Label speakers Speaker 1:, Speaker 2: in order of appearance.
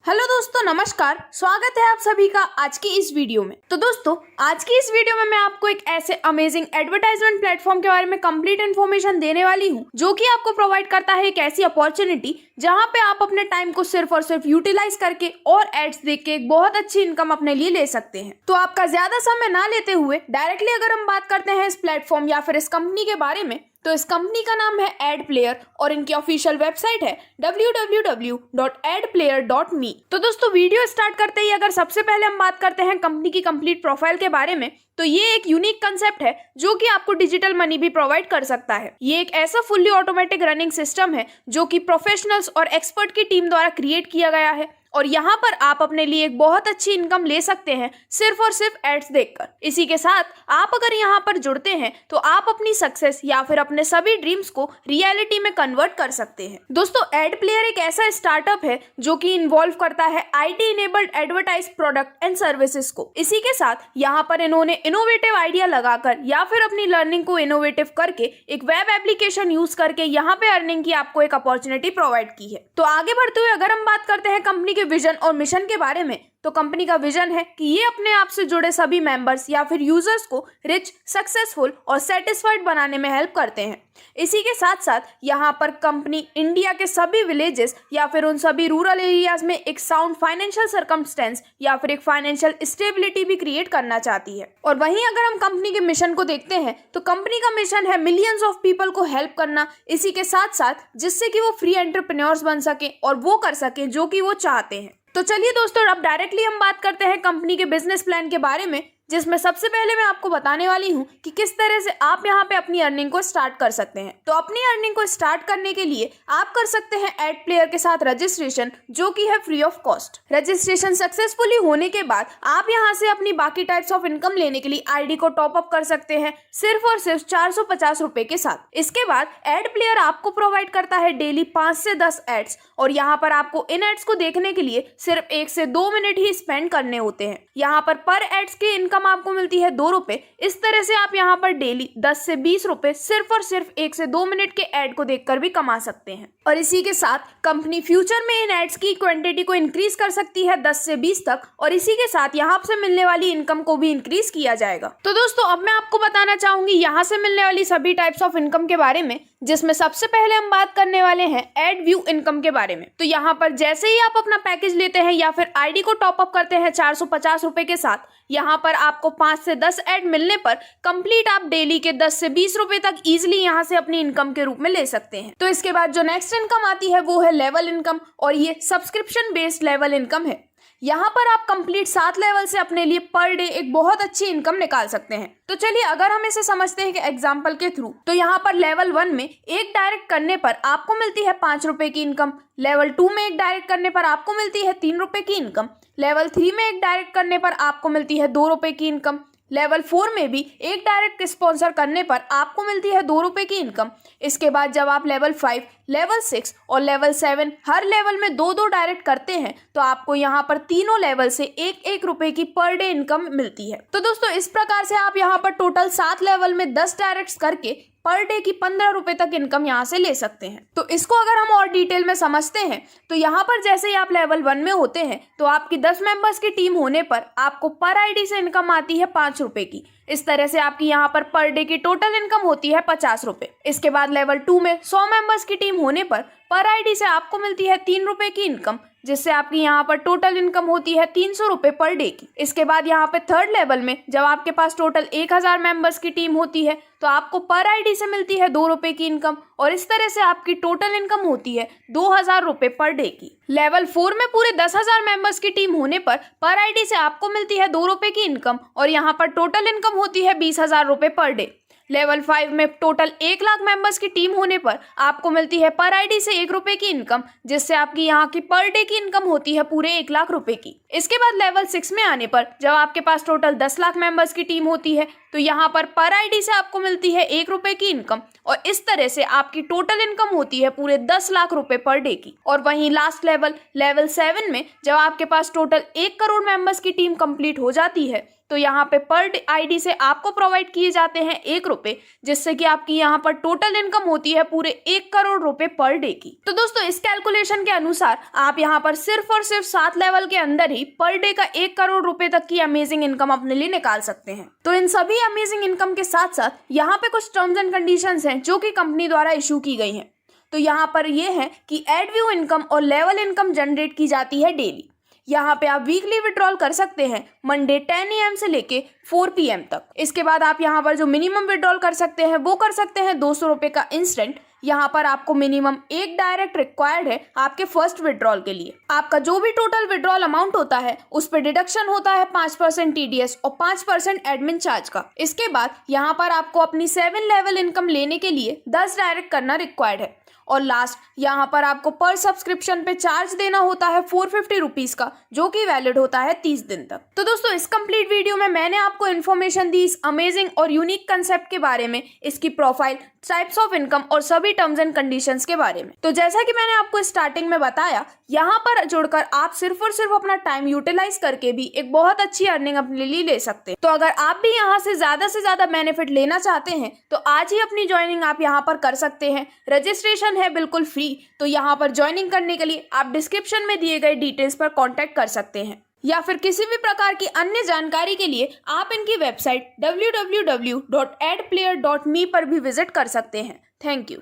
Speaker 1: Hello दोस्तों, नमस्कार। स्वागत है आप सभी का आज की इस वीडियो में। तो दोस्तों, आज की इस वीडियो में मैं आपको एक ऐसे अमेजिंग एडवर्टाइजमेंट प्लेटफॉर्म के बारे में कंप्लीट इन्फॉर्मेशन देने वाली हूं, जो कि आपको प्रोवाइड करता है एक ऐसी अपॉर्चुनिटी जहां पे आप अपने टाइम को सिर्फ और सिर्फ यूटिलाइज करके और एड्स देख के एक बहुत अच्छी इनकम अपने लिए ले सकते हैं। तो आपका ज्यादा समय ना लेते हुए डायरेक्टली अगर हम बात करते हैं इस प्लेटफॉर्म या फिर इस कंपनी के बारे में, तो इस कंपनी का नाम है एडप्लेयर और इनकी ऑफिशियल वेबसाइट है www.adplayer.me। तो दोस्तों, वीडियो स्टार्ट करते ही अगर सबसे पहले हम बात करते हैं कंपनी की कंप्लीट प्रोफाइल के बारे में, तो ये एक यूनिक कंसेप्ट है जो कि आपको डिजिटल मनी भी प्रोवाइड कर सकता है। ये एक ऐसा फुल्ली ऑटोमेटिक रनिंग सिस्टम है जो कि प्रोफेशनल्स और एक्सपर्ट की टीम द्वारा क्रिएट किया गया है और यहाँ पर आप अपने लिए एक बहुत अच्छी इनकम ले सकते हैं सिर्फ और सिर्फ एड्स देखकर। इसी के साथ आप अगर यहाँ पर जुड़ते हैं तो आप अपनी सक्सेस या फिर अपने सभी ड्रीम्स को रियलिटी में कन्वर्ट कर सकते हैं। दोस्तों, एडप्लेयर एक ऐसा स्टार्टअप है जो कि इन्वॉल्व करता है IT enabled advertise product and services को। इसी के साथ यहाँ पर इन्होंने इनोवेटिव आइडिया लगाकर या फिर अपनी लर्निंग को इनोवेटिव करके एक वेब एप्लीकेशन यूज करके यहाँ पे अर्निंग की आपको एक अपॉर्चुनिटी प्रोवाइड की है। तो आगे बढ़ते हुए अगर हम बात करते हैं कंपनी के विजन और मिशन के बारे में, तो कंपनी का विजन है कि ये अपने आप से जुड़े सभी मेंबर्स या फिर यूजर्स को रिच, सक्सेसफुल और सेटिस्फाइड बनाने में हेल्प करते हैं। इसी के साथ साथ यहाँ पर कंपनी इंडिया के सभी विलेजेस या फिर उन सभी रूरल एरियाज में एक साउंड फाइनेंशियल सर्कमस्टेंस या फिर एक फाइनेंशियल स्टेबिलिटी भी क्रिएट करना चाहती है। और वहीं अगर हम कंपनी के मिशन को देखते हैं तो कंपनी का मिशन है मिलियंस ऑफ पीपल को हेल्प करना, इसी के साथ साथ जिससे कि वो फ्री एंटरप्रेन्योर्स बन सके और वो कर सके जो कि वो चाहते हैं। तो चलिए दोस्तों, अब डायरेक्टली हम बात करते हैं कंपनी के बिजनेस प्लान के बारे में, जिसमें सबसे पहले मैं आपको बताने वाली हूं कि किस तरह से आप यहां पे अपनी अर्निंग को स्टार्ट कर सकते हैं। तो अपनी अर्निंग को स्टार्ट करने के लिए आप कर सकते हैं एडप्लेयर के साथ रजिस्ट्रेशन, जो कि है free of cost. Registration successfully होने के बाद आप यहां से अपनी बाकी टाइप्स ऑफ इनकम लेने के लिए आईडी को टॉप अप कर सकते हैं सिर्फ और सिर्फ 450 रुपए के साथ। इसके बाद एडप्लेयर आपको प्रोवाइड करता है डेली 5 से 10 एड्स और यहाँ पर आपको इन एड्स को देखने के लिए सिर्फ 1 से 2 मिनट ही स्पेंड करने होते हैं। यहाँ पर एड्स की इनकम आपको मिलती है 2 रुपए। इस तरह से आप यहाँ पर डेली 10 से 20 रुपए सिर्फ और सिर्फ 1 से 2 मिनट के एड को देखकर भी कमा सकते हैं। और इसी के साथ कंपनी फ्यूचर में इन एड्स की क्वांटिटी को इंक्रीज कर सकती है 10 से 20 तक और इसी के साथ यहाँ से मिलने वाली इनकम को भी इंक्रीज किया जाएगा। तो दोस्तों, अब मैं आपको बताना चाहूंगी यहाँ से मिलने वाली सभी टाइप्स ऑफ इनकम के बारे में, जिसमें सबसे पहले हम बात करने वाले हैं एड व्यू इनकम के बारे में। तो यहाँ पर जैसे ही आप अपना पैकेज लेते हैं या फिर आईडी को टॉप अप करते हैं 450 रुपए के साथ, यहाँ पर आपको 5 से 10 एड मिलने पर कंप्लीट आप डेली के 10 से 20 रुपए तक इजीली यहाँ से अपनी इनकम के रूप में ले सकते हैं। तो इसके बाद जो नेक्स्ट इनकम आती है वो है लेवल इनकम और ये सब्सक्रिप्शन बेस्ड लेवल इनकम है। यहाँ पर आप कंप्लीट 7 लेवल से अपने लिए पर डे एक बहुत अच्छी इनकम निकाल सकते हैं। तो चलिए अगर हम इसे समझते हैं कि एग्जाम्पल के थ्रू, तो यहाँ पर लेवल 1 में एक डायरेक्ट करने पर आपको मिलती है 5 रुपए की इनकम, लेवल 2 में एक डायरेक्ट करने पर आपको मिलती है 3 रुपए की इनकम, लेवल 3 में एक डायरेक्ट करने पर आपको मिलती है 2 रुपए की इनकम, लेवल 4 में भी एक डायरेक्ट स्पॉन्सर करने पर आपको मिलती है 2 रुपए की इनकम। इसके बाद जब आप लेवल 5, लेवल 6 और लेवल 7 हर लेवल में 2-2 डायरेक्ट करते हैं तो आपको यहाँ पर तीनों लेवल से 1-1 रुपए की पर डे इनकम मिलती है। तो दोस्तों, इस प्रकार से आप यहाँ पर टोटल 7 लेवल में 10 डायरेक्ट्स करके पर डे की 15 रुपए तक इनकम यहाँ से ले सकते हैं। तो इसको अगर हम और डिटेल में समझते हैं तो यहाँ पर जैसे ही आप लेवल 1 में होते हैं तो आपकी 10 मेंबर्स की टीम होने पर आपको पर आईडी से इनकम आती है 5 रुपए की। इस तरह से आपकी यहाँ पर डे की टोटल इनकम होती है 50 रुपए। इसके बाद लेवल 2 में 100 मेंबर्स की टीम होने पर आईडी से आपको मिलती है 3 रुपए की इनकम, जिससे आपकी यहाँ पर टोटल इनकम होती है 300 रुपए पर डे की। इसके बाद यहाँ पे थर्ड लेवल में जब आपके पास टोटल 1000 मेंबर्स की टीम होती है तो आपको पर आईडी से मिलती है 2 रुपए की इनकम और इस तरह से आपकी टोटल इनकम होती है 2000 रुपए पर डे की। लेवल 4 में पूरे 10,000 मेंबर्स की टीम होने पर आईडी से आपको मिलती है 2 रुपए की इनकम और यहाँ पर टोटल इनकम होती है 20,000 रुपए पर डे। लेवल 5 में टोटल 1 लाख मेंबर्स की टीम होने पर आपको मिलती है पर आईडी से 1 रुपए की इनकम, जिससे आपकी यहाँ की पर डे की इनकम होती है पूरे 1 लाख रुपए की। इसके बाद लेवल 6 में आने पर जब आपके पास टोटल 10 लाख मेंबर्स की टीम होती है तो यहाँ पर आईडी से आपको मिलती है 1 रुपए की इनकम और इस तरह से आपकी टोटल इनकम होती है पूरे 10 लाख रुपए पर डे की। और वहीं लास्ट लेवल 7 में जब आपके पास टोटल 1 करोड़ मेंबर्स की टीम कंप्लीट हो जाती है तो यहाँ पे पर आईडी से आपको प्रोवाइड किए जाते हैं 1 रुपए, जिससे कि आपकी यहाँ पर टोटल इनकम होती है पूरे 1 करोड़ रुपए पर डे की। तो दोस्तों इस कैलकुलेशन के अनुसार आप यहाँ पर सिर्फ और सिर्फ 7 लेवल के अंदर ही पर डे का 1 करोड़ रुपए तक की अमेजिंग इनकम अपने लिए निकाल सकते हैं। तो इन सभी अमेजिंग इनकम के साथ साथ यहाँ पे कुछ टर्म्स एंड कंडीशंस हैं जो कि कंपनी द्वारा इशू की गई हैं। तो यहाँ पर ये है कि एडव्यू इनकम और लेवल इनकम जनरेट की जाती है डेली। यहाँ पे आप वीकली विड्रॉल कर सकते हैं मंडे 10 AM से लेके 4 PM तक। इसके बाद आप यहाँ पर जो मिनिमम विड्रॉल कर सकते हैं वो कर सकते हैं 200 रुपए का इंस्टेंट। यहाँ पर आपको मिनिमम एक डायरेक्ट रिक्वायर्ड है आपके फर्स्ट विड्रॉल के लिए। आपका जो भी टोटल विड्रॉल अमाउंट होता है उस पर डिडक्शन होता है 5% TDS और 5% एडमिन चार्ज का। इसके बाद यहाँ पर आपको अपनी 7 लेवल इनकम लेने के लिए 10 डायरेक्ट करना रिक्वायर्ड है। और लास्ट यहाँ पर आपको पर सब्सक्रिप्शन पे चार्ज देना होता है 450 रुपीज का, जो कि वैलिड होता है 30 दिन तक। तो दोस्तों इस कंप्लीट वीडियो में मैंने आपको इन्फॉर्मेशन दी इस अमेजिंग और यूनिक कंसेप्ट के बारे में, इसकी प्रोफाइल, टाइप्स ऑफ इनकम और सभी टर्म्स एंड कंडीशंस के बारे में। तो जैसा कि मैंने आपको स्टार्टिंग में बताया, यहाँ पर जुड़कर आप सिर्फ और सिर्फ अपना टाइम यूटिलाइज करके भी एक बहुत अच्छी अर्निंग अपने लिए ले सकते हैं। तो अगर आप भी यहाँ से ज्यादा बेनिफिट लेना चाहते हैं तो आज ही अपनी ज्वाइनिंग आप यहाँ पर कर सकते हैं। रजिस्ट्रेशन है बिल्कुल फ्री। तो यहाँ पर ज्वाइनिंग करने के लिए आप डिस्क्रिप्शन में दिए गए डिटेल्स पर कॉन्टेक्ट कर सकते हैं, या फिर किसी भी प्रकार की अन्य जानकारी के लिए आप इनकी वेबसाइट www.adplayer.me पर भी विजिट कर सकते हैं। Thank you.